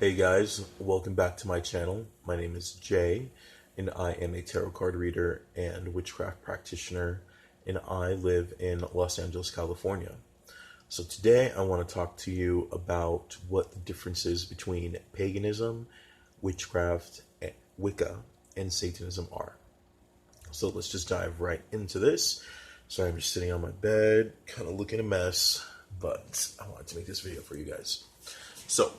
Hey guys, welcome back to my channel. My name is Jay, and I am a tarot card reader and witchcraft practitioner, and I live in Los Angeles, California. So today I want to talk to you about what the differences between paganism, witchcraft, Wicca, and Satanism are. So let's just dive right into this. Sorry, I'm just sitting on my bed, kind of looking a mess, but I wanted to make this video for you guys. So,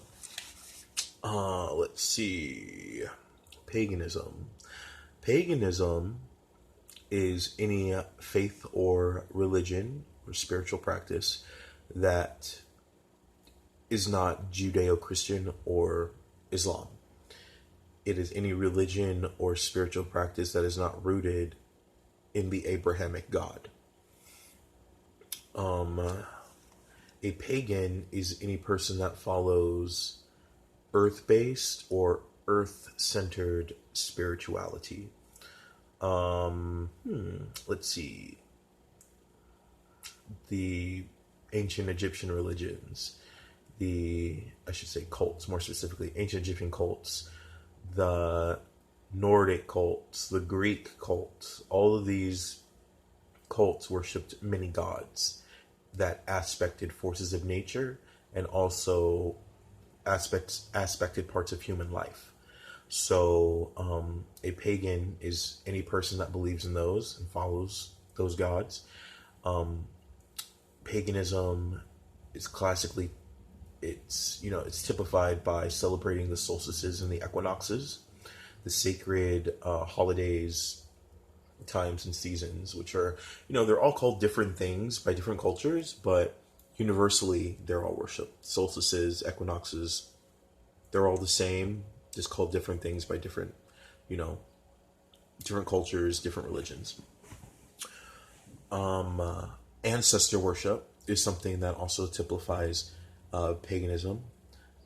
let's see. Paganism. Paganism is any faith or religion or spiritual practice that is not Judeo-Christian or Islam. It is any religion or spiritual practice that is not rooted in the Abrahamic God. A pagan is any person that follows earth-based or earth-centered spirituality. Let's see. The ancient Egyptian religions, I should say cults, more specifically, ancient Egyptian cults, the Nordic cults, the Greek cults, all of these cults worshipped many gods that aspected forces of nature and also aspected parts of human life. So a pagan is any person that believes in those and follows those gods. Paganism is classically, it's typified by celebrating the solstices and the equinoxes, the sacred holidays, times and seasons, which are, they're all called different things by different cultures, but universally they're all worshipped. Solstices, equinoxes, they're all the same, just called different things by different, different cultures, different religions. Ancestor worship is something that also typifies paganism,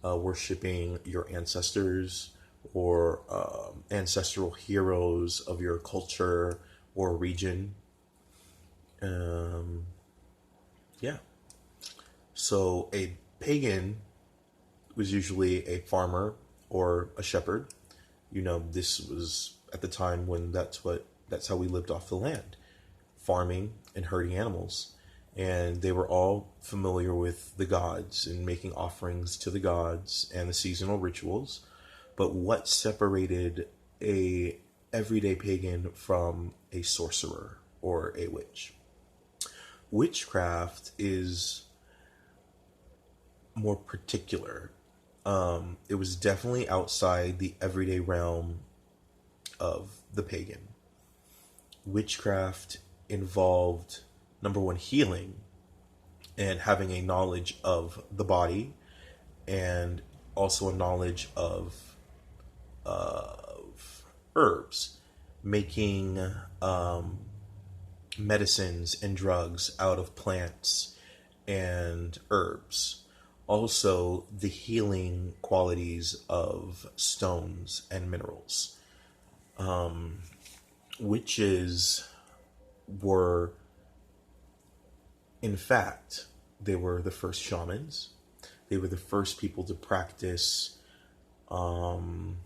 worshiping your ancestors or ancestral heroes of your culture or region. So a pagan was usually a farmer or a shepherd. This was at the time when that's how we lived off the land, farming and herding animals. And they were all familiar with the gods and making offerings to the gods and the seasonal rituals. But what separated a everyday pagan from a sorcerer or a witch? Witchcraft is more particular. It was definitely outside the everyday realm of the pagan. Witchcraft involved, number one, healing and having a knowledge of the body, and also a knowledge of herbs, making medicines and drugs out of plants and herbs. Also, the healing qualities of stones and minerals. Witches were, in fact, they were the first shamans. They were the first people to practice and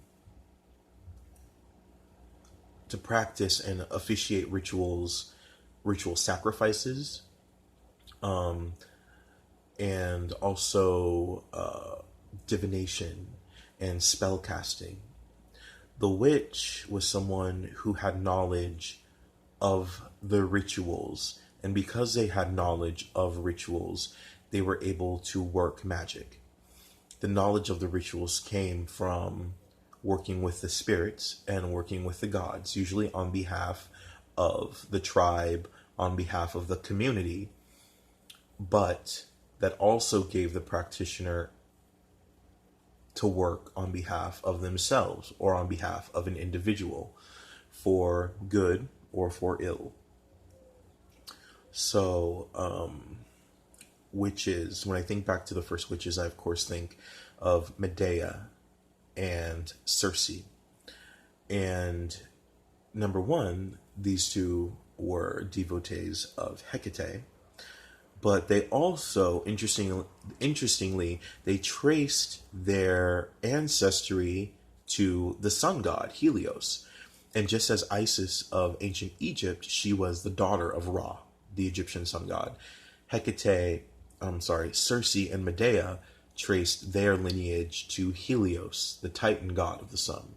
officiate ritual sacrifices, and also divination and spell casting. The witch was someone who had knowledge of the rituals, and because they had knowledge of rituals, they were able to work magic. The knowledge of the rituals came from working with the spirits and working with the gods, usually on behalf of the tribe, on behalf of the community, but that also gave the practitioner to work on behalf of themselves or on behalf of an individual for good or for ill. So, witches, when I think back to the first witches, I of course think of Medea and Circe. And number one, these two were devotees of Hecate, But they also, interestingly, they traced their ancestry to the sun god, Helios. And just as Isis of ancient Egypt, she was the daughter of Ra, the Egyptian sun god. Circe and Medea traced their lineage to Helios, the Titan god of the sun.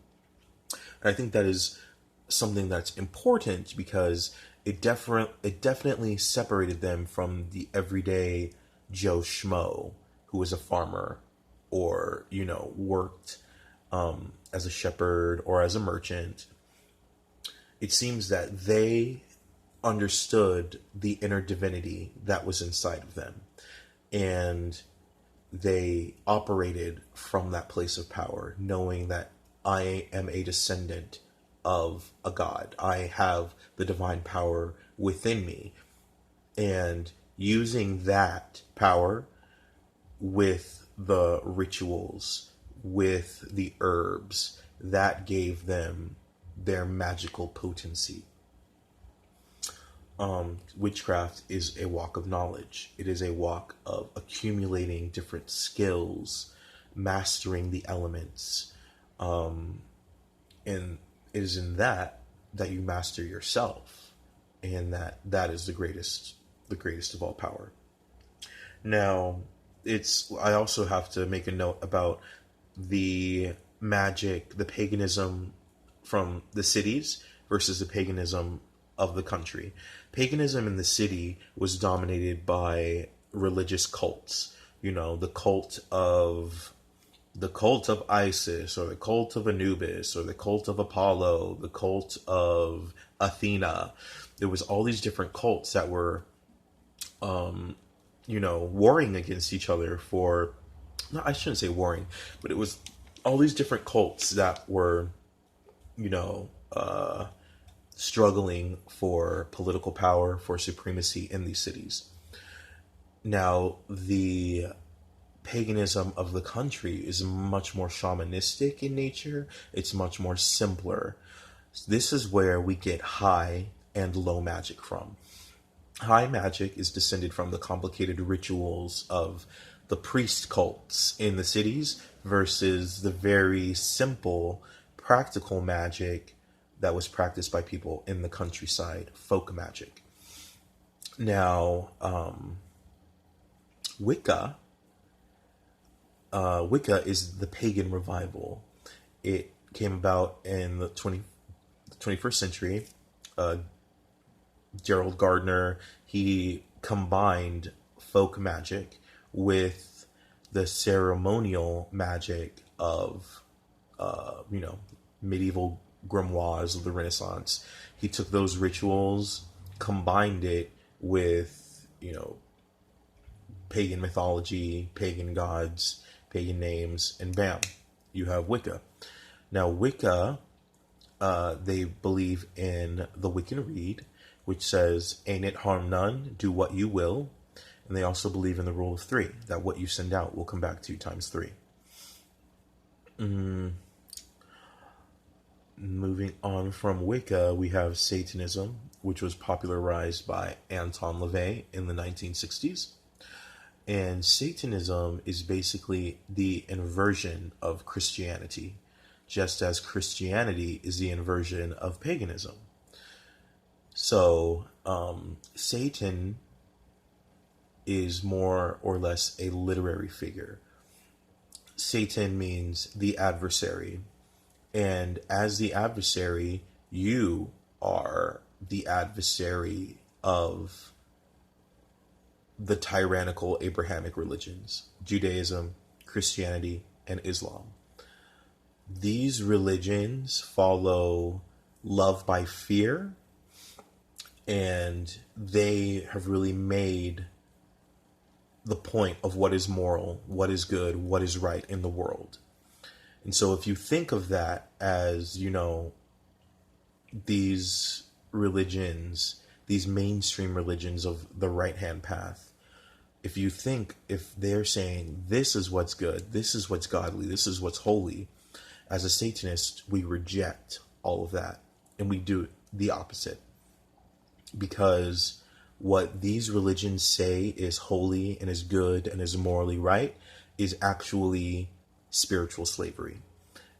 And I think that is something that's important because it definitely separated them from the everyday Joe Schmo who was a farmer or, worked as a shepherd or as a merchant. It seems that they understood the inner divinity that was inside of them, and they operated from that place of power, knowing that I am a descendant of a god. I have the divine power within me. And using that power with the rituals, with the herbs, that gave them their magical potency. Witchcraft is a walk of knowledge. It is a walk of accumulating different skills, mastering the elements, and it is in that you master yourself, and that is the greatest of all power. Now, I also have to make a note about the magic, the paganism from the cities versus the paganism of the country. Paganism in the city was dominated by religious cults. The cult of Isis, or the cult of Anubis, or the cult of Apollo, the cult of Athena. There was all these different cults that were, warring against each other for, no, I shouldn't say warring, but it was all these different cults that were, struggling for political power, for supremacy in these cities. Now, the paganism of the country is much more shamanistic in nature. It's much more simpler. This is where we get high and low magic from. High magic is descended from the complicated rituals of the priest cults in the cities versus the very simple, practical magic that was practiced by people in the countryside, folk magic. Now, Wicca is the pagan revival. It came about in the 21st century. Gerald Gardner, he combined folk magic with the ceremonial magic of, medieval grimoires of the Renaissance. He took those rituals, combined it with, pagan mythology, pagan gods, pagan names, and bam, you have Wicca. Now, Wicca, they believe in the Wiccan Rede, which says, ain't it harm none, do what you will. And they also believe in the rule of three, that what you send out will come back to you times three. Moving on from Wicca, we have Satanism, which was popularized by Anton LaVey in the 1960s. And Satanism is basically the inversion of Christianity, just as Christianity is the inversion of paganism. So, Satan is more or less a literary figure. Satan means the adversary. And as the adversary, you are the adversary of the tyrannical Abrahamic religions, Judaism, Christianity, and Islam. These religions follow love by fear, and they have really made the point of what is moral, what is good, what is right in the world. And so if you think of that as, these religions, these mainstream religions of the right-hand path, if they're saying this is what's good, this is what's godly, this is what's holy, as a Satanist, we reject all of that and we do the opposite. Because what these religions say is holy and is good and is morally right is actually spiritual slavery.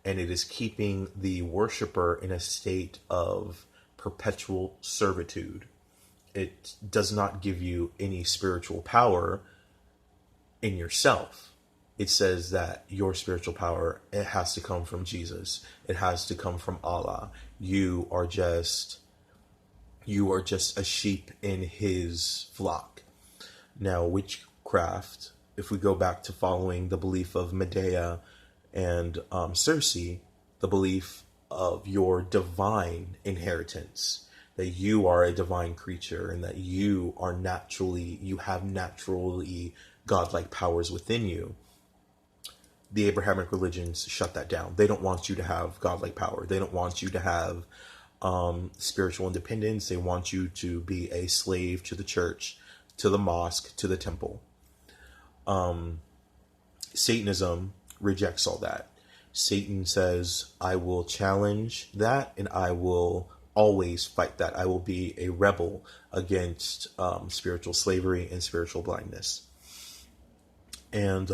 And it is keeping the worshiper in a state of perpetual servitude. It does not give you any spiritual power in yourself. It says that your spiritual power, it has to come from Jesus. It has to come from Allah. You are just a sheep in his flock. Now, witchcraft, if we go back to following the belief of Medea and Circe, the belief of your divine inheritance, that you are a divine creature and that you have naturally godlike powers within you. The Abrahamic religions shut that down. They don't want you to have godlike power. They don't want you to have spiritual independence. They want you to be a slave to the church, to the mosque, to the temple. Satanism rejects all that. Satan says, I will challenge that and I will always fight that. I will be a rebel against spiritual slavery and spiritual blindness. And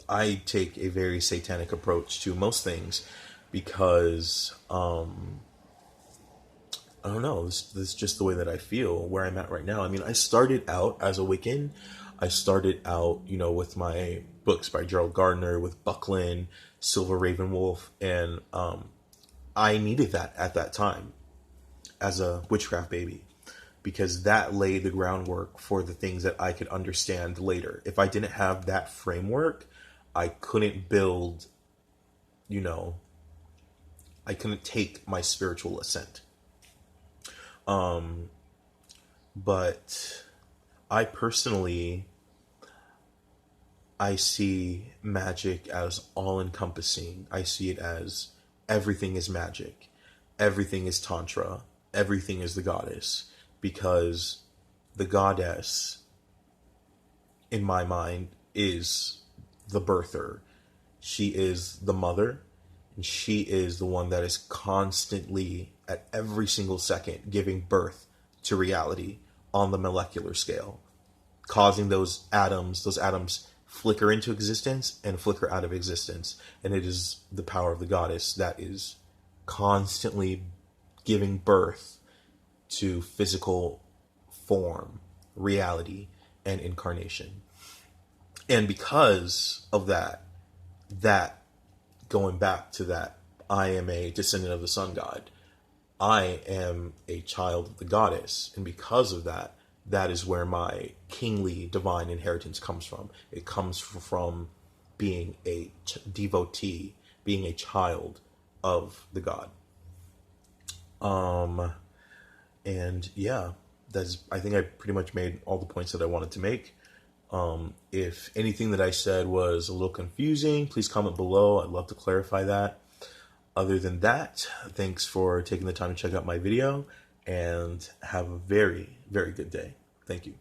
I take a very satanic approach to most things because, I don't know, this is just the way that I feel where I'm at right now. I mean, I started out as a Wiccan. I started out, with my books by Gerald Gardner, with Buckland, Silver Raven Wolf, and I needed that at that time as a witchcraft baby, because that laid the groundwork for the things that I could understand later. If I didn't have that framework, I couldn't build, I couldn't take my spiritual ascent. But I personally, I see magic as all-encompassing. I see it as everything is magic. Everything is Tantra. Everything is the goddess. Because the goddess, in my mind, is the birther. She is the mother. And she is the one that is constantly, at every single second, giving birth to reality on the molecular scale, causing those atoms flicker into existence and flicker out of existence. And it is the power of the goddess that is constantly giving birth to physical form, reality, and incarnation. And because of that going back to that, I am a descendant of the sun god. I am a child of the goddess. And because of that, that is where my kingly divine inheritance comes from. It comes from being a devotee, being a child of the god. And yeah, I think I pretty much made all the points that I wanted to make. If anything that I said was a little confusing, please comment below. I'd love to clarify that. Other than that, thanks for taking the time to check out my video, and have a very, very good day. Thank you.